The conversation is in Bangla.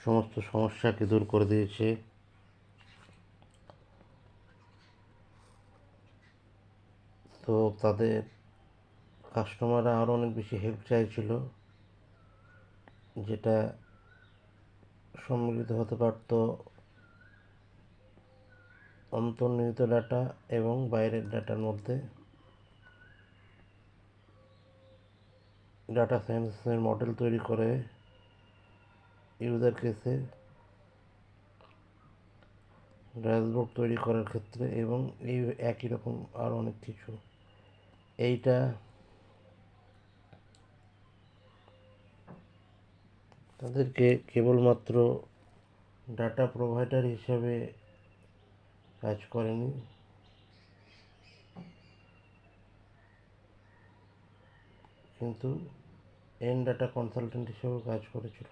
সমস্ত সমস্যাকে দূর করে দিয়েছে। তো তাদের কাস্টমাররা আরও অনেক বেশি হেল্প চাইছিল, যেটা সম্মিলিত হতে পারত অন্তর্নিহিত ডাটা এবং বাইরের ডাটার মধ্যে। ডাটা সায়েন্সের মডেল তৈরি করে ইউজার কেসে ড্যাশবোর্ড তৈরি করার ক্ষেত্রে, এবং এই একই রকম আরও অনেক কিছু। এইটা তাদেরকে কেবলমাত্র ডাটা প্রোভাইডার হিসাবে কাজ করেনি, কিন্তু এন্ড ডাটা কনসালটেন্ট হিসেবেও কাজ করেছিল।